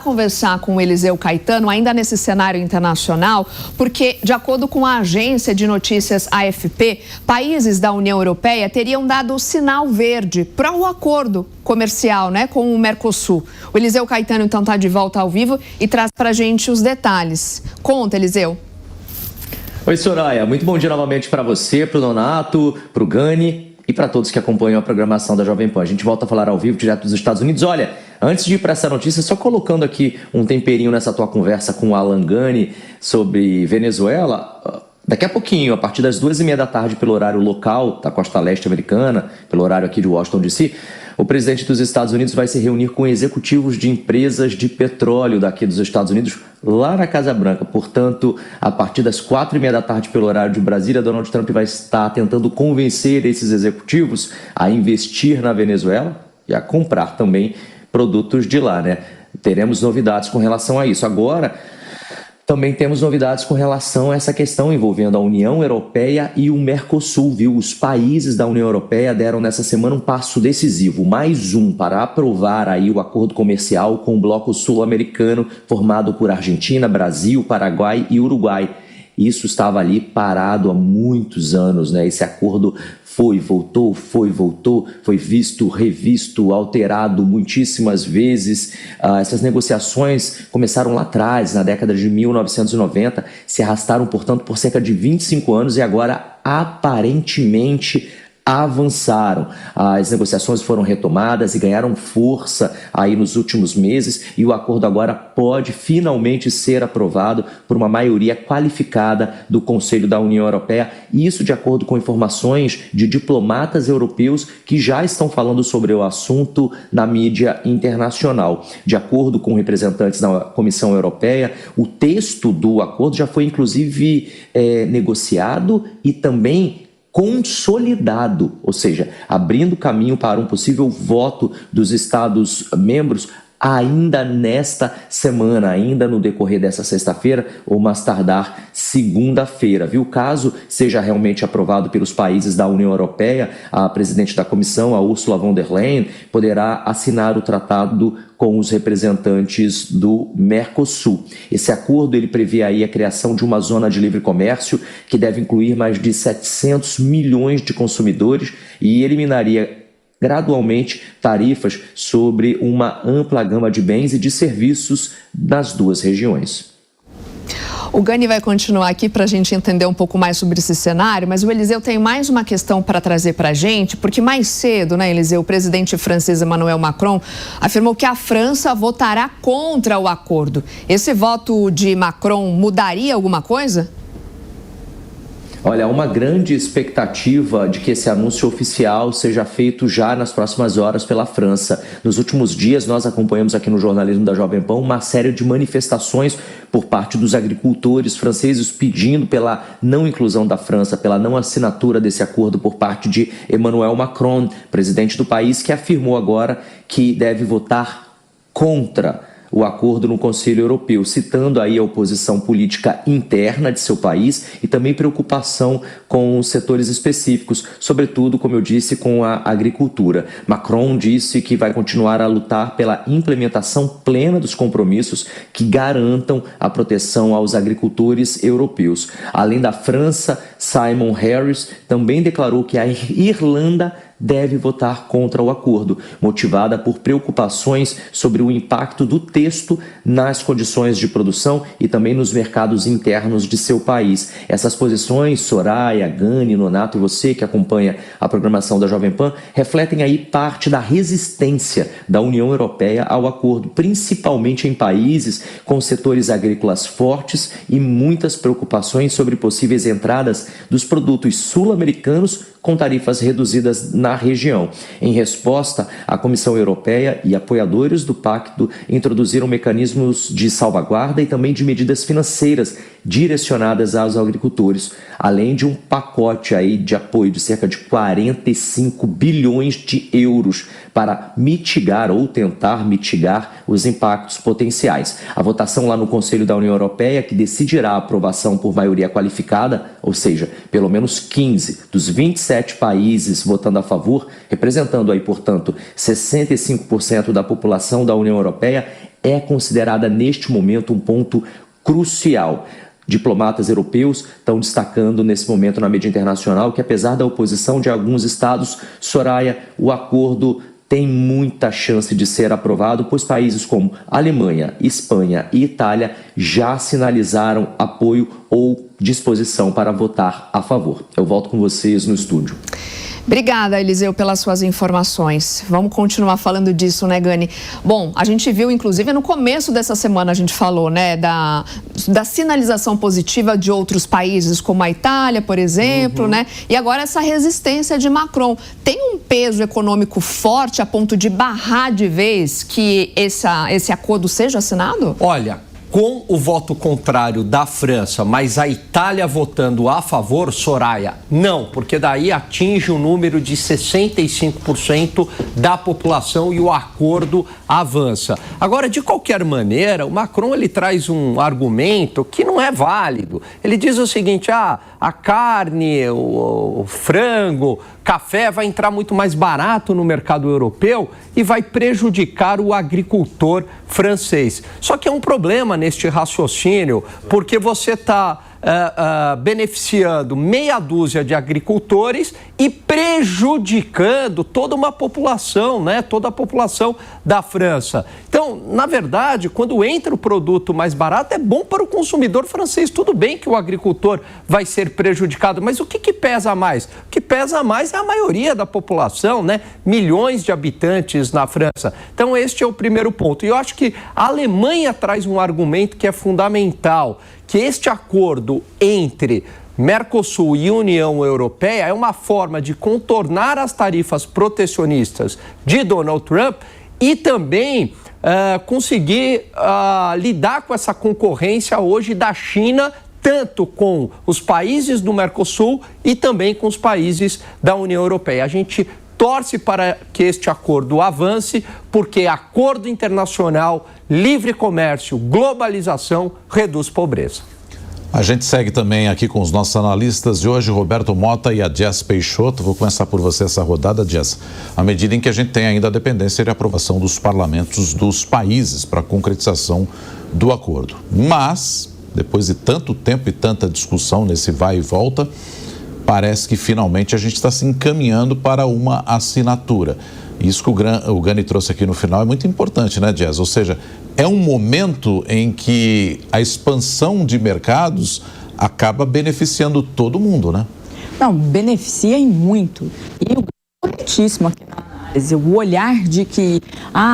Conversar com o Eliseu Caetano, ainda nesse cenário internacional, porque, de acordo com a agência de notícias AFP, países da União Europeia teriam dado sinal verde para o acordo comercial, com o Mercosul. O Eliseu Caetano, então, está de volta ao vivo e traz para a gente os detalhes. Conta, Eliseu. Oi, Soraya. Muito bom dia novamente para você, para o Nonato, para o Gani e para todos que acompanham a programação da Jovem Pan. A gente volta a falar ao vivo, direto dos Estados Unidos. Olha, antes de ir para essa notícia, só colocando aqui um temperinho nessa tua conversa com o Alan Gani sobre Venezuela. Daqui a pouquinho, a partir das 2h30 da tarde, pelo horário local da costa leste americana, pelo horário aqui de Washington, D.C., o presidente dos Estados Unidos vai se reunir com executivos de empresas de petróleo daqui dos Estados Unidos, lá na Casa Branca. Portanto, a partir das 4h30 da tarde, pelo horário de Brasília, Donald Trump vai estar tentando convencer esses executivos a investir na Venezuela e a comprar também produtos de lá, Teremos novidades com relação a isso. Agora, também temos novidades com relação a essa questão envolvendo a União Europeia e o Mercosul, viu? Os países da União Europeia deram nessa semana um passo decisivo, mais um, para aprovar aí o acordo comercial com o bloco sul-americano formado por Argentina, Brasil, Paraguai e Uruguai. Isso estava ali parado há muitos anos, Esse acordo foi, voltou, foi visto, revisto, alterado muitíssimas vezes. Essas negociações começaram lá atrás, na década de 1990, se arrastaram, portanto, por cerca de 25 anos e agora, aparentemente, avançaram. As negociações foram retomadas e ganharam força aí nos últimos meses e o acordo agora pode finalmente ser aprovado por uma maioria qualificada do Conselho da União Europeia, e isso de acordo com informações de diplomatas europeus que já estão falando sobre o assunto na mídia internacional. De acordo com representantes da Comissão Europeia, o texto do acordo já foi inclusive negociado e também consolidado, ou seja, abrindo caminho para um possível voto dos Estados-membros ainda nesta semana, ainda no decorrer dessa sexta-feira ou mais tardar segunda-feira, viu? Caso seja realmente aprovado pelos países da União Europeia, a presidente da comissão, a Ursula von der Leyen, poderá assinar o tratado com os representantes do Mercosul. Esse acordo ele prevê aí a criação de uma zona de livre comércio que deve incluir mais de 700 milhões de consumidores e eliminaria gradualmente tarifas sobre uma ampla gama de bens e de serviços nas duas regiões. O Gani vai continuar aqui para a gente entender um pouco mais sobre esse cenário, mas o Eliseu tem mais uma questão para trazer para a gente, porque mais cedo, Eliseu, o presidente francês Emmanuel Macron afirmou que a França votará contra o acordo. Esse voto de Macron mudaria alguma coisa? Olha, há uma grande expectativa de que esse anúncio oficial seja feito já nas próximas horas pela França. Nos últimos dias, nós acompanhamos aqui no jornalismo da Jovem Pan uma série de manifestações por parte dos agricultores franceses pedindo pela não inclusão da França, pela não assinatura desse acordo por parte de Emmanuel Macron, presidente do país, que afirmou agora que deve votar contra o acordo no Conselho Europeu, citando aí a oposição política interna de seu país e também preocupação com setores específicos, sobretudo, como eu disse, com a agricultura. Macron disse que vai continuar a lutar pela implementação plena dos compromissos que garantam a proteção aos agricultores europeus. Além da França, Simon Harris também declarou que a Irlanda deve votar contra o acordo, motivada por preocupações sobre o impacto do texto nas condições de produção e também nos mercados internos de seu país. Essas posições, Soraya, Gani, Nonato e você que acompanha a programação da Jovem Pan, refletem aí parte da resistência da União Europeia ao acordo, principalmente em países com setores agrícolas fortes e muitas preocupações sobre possíveis entradas dos produtos sul-americanos com tarifas reduzidas na região. Em resposta, a Comissão Europeia e apoiadores do pacto introduziram mecanismos de salvaguarda e também de medidas financeiras direcionadas aos agricultores, além de um pacote aí de apoio de cerca de 45 bilhões de euros para mitigar ou tentar mitigar os impactos potenciais. A votação lá no Conselho da União Europeia, que decidirá a aprovação por maioria qualificada, ou seja, pelo menos 15 dos 27 países votando a favor, representando aí, portanto, 65% da população da União Europeia, é considerada neste momento um ponto crucial. Diplomatas europeus estão destacando nesse momento na mídia internacional que, apesar da oposição de alguns estados, Soraya, o acordo tem muita chance de ser aprovado, pois países como Alemanha, Espanha e Itália já sinalizaram apoio ou disposição para votar a favor. Eu volto com vocês no estúdio. Obrigada, Eliseu, pelas suas informações. Vamos continuar falando disso, né, Gani? Bom, a gente viu, inclusive, no começo dessa semana, a gente falou, né, da sinalização positiva de outros países, como a Itália, por exemplo, né? E agora essa resistência de Macron. Tem um peso econômico forte a ponto de barrar de vez que esse acordo seja assinado? Olha, com o voto contrário da França, mas a Itália votando a favor, Soraya, não, porque daí atinge o número de 65% da população e o acordo avança. Agora, de qualquer maneira, o Macron ele traz um argumento que não é válido. Ele diz o seguinte, a carne, o frango, café vai entrar muito mais barato no mercado europeu e vai prejudicar o agricultor francês. Só que é um problema neste raciocínio, porque você está beneficiando meia dúzia de agricultores e prejudicando toda uma população, né? Toda a população da França. Então, na verdade, quando entra o produto mais barato, é bom para o consumidor francês. Tudo bem que o agricultor vai ser prejudicado, mas o que pesa mais? O que pesa mais é a maioria da população, né? Milhões de habitantes na França. Então, este é o primeiro ponto. E eu acho que a Alemanha traz um argumento que é fundamental, que este acordo entre Mercosul e União Europeia é uma forma de contornar as tarifas protecionistas de Donald Trump e também conseguir lidar com essa concorrência hoje da China, tanto com os países do Mercosul e também com os países da União Europeia. A gente torce para que este acordo avance, porque acordo internacional, livre comércio, globalização, reduz pobreza. A gente segue também aqui com os nossos analistas de hoje, Roberto Mota e a Jess Peixoto. Vou começar por você essa rodada, Jess. À medida em que a gente tem ainda a dependência de aprovação dos parlamentos dos países para a concretização do acordo. Mas, depois de tanto tempo e tanta discussão nesse vai e volta, parece que finalmente a gente está se encaminhando para uma assinatura. Isso que o Gani trouxe aqui no final é muito importante, né, Jess? Ou seja, é um momento em que a expansão de mercados acaba beneficiando todo mundo, né? Não, beneficia em muito. E o corretíssimo aqui na análise, o olhar de que,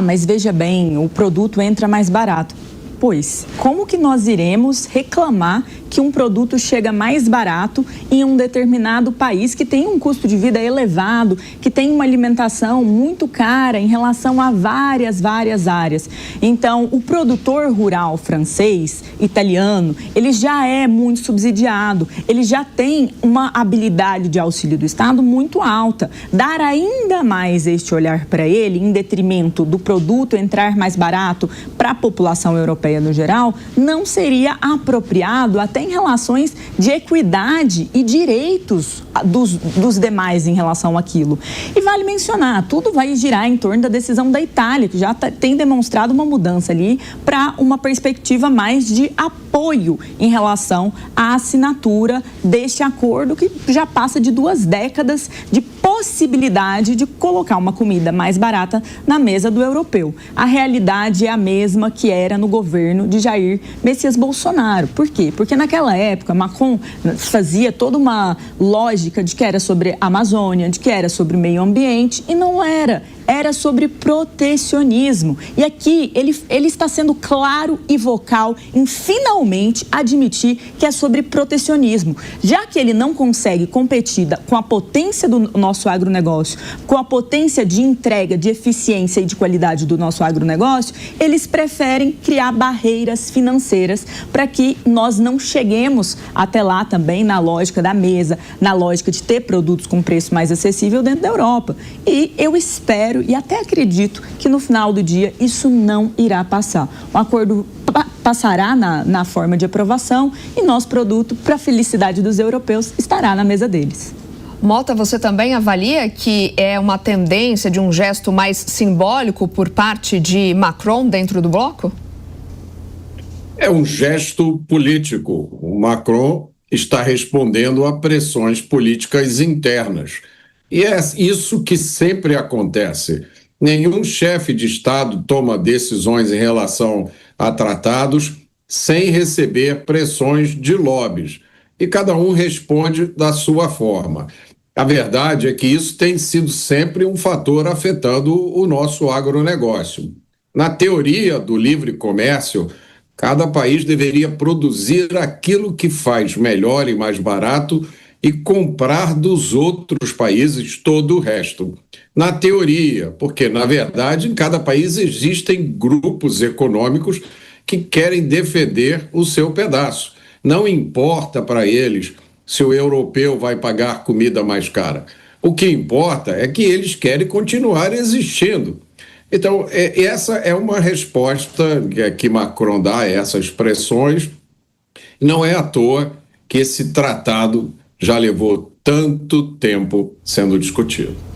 mas veja bem, o produto entra mais barato. Pois, como que nós iremos reclamar que um produto chega mais barato em um determinado país que tem um custo de vida elevado, que tem uma alimentação muito cara em relação a várias áreas. Então, o produtor rural francês, italiano, ele já é muito subsidiado, ele já tem uma habilidade de auxílio do Estado muito alta. Dar ainda mais este olhar para ele, em detrimento do produto entrar mais barato para a população europeia no geral, não seria apropriado até em relações de equidade e direitos dos demais em relação àquilo. E vale mencionar, tudo vai girar em torno da decisão da Itália, que já tem demonstrado uma mudança ali para uma perspectiva mais de apoio em relação à assinatura deste acordo, que já passa de 2 décadas de possibilidade de colocar uma comida mais barata na mesa do europeu. A realidade é a mesma que era no governo de Jair Messias Bolsonaro. Por quê? Porque naquela época Macron fazia toda uma lógica de que era sobre a Amazônia, de que era sobre o meio ambiente, e não era. Era sobre protecionismo. E aqui ele está sendo claro e vocal em finalmente admitir que é sobre protecionismo. Já que ele não consegue competir com a potência do nosso agronegócio, com a potência de entrega, de eficiência e de qualidade do nosso agronegócio, eles preferem criar barreiras financeiras para que nós não cheguemos até lá também na lógica da mesa, na lógica de ter produtos com preço mais acessível dentro da Europa. E eu espero e até acredito que no final do dia isso não irá passar. O acordo passará na forma de aprovação e nosso produto, para a felicidade dos europeus, estará na mesa deles. Mota, você também avalia que é uma tendência de um gesto mais simbólico por parte de Macron dentro do bloco? É um gesto político. O Macron está respondendo a pressões políticas internas. E é isso que sempre acontece. Nenhum chefe de Estado toma decisões em relação a tratados sem receber pressões de lobbies. E cada um responde da sua forma. A verdade é que isso tem sido sempre um fator afetando o nosso agronegócio. Na teoria do livre comércio, cada país deveria produzir aquilo que faz melhor e mais barato e comprar dos outros países todo o resto. Na teoria, porque, na verdade, em cada país existem grupos econômicos que querem defender o seu pedaço. Não importa para eles se o europeu vai pagar comida mais cara. O que importa é que eles querem continuar existindo. Então, essa é uma resposta que Macron dá a essas pressões. Não é à toa que esse tratado já levou tanto tempo sendo discutido.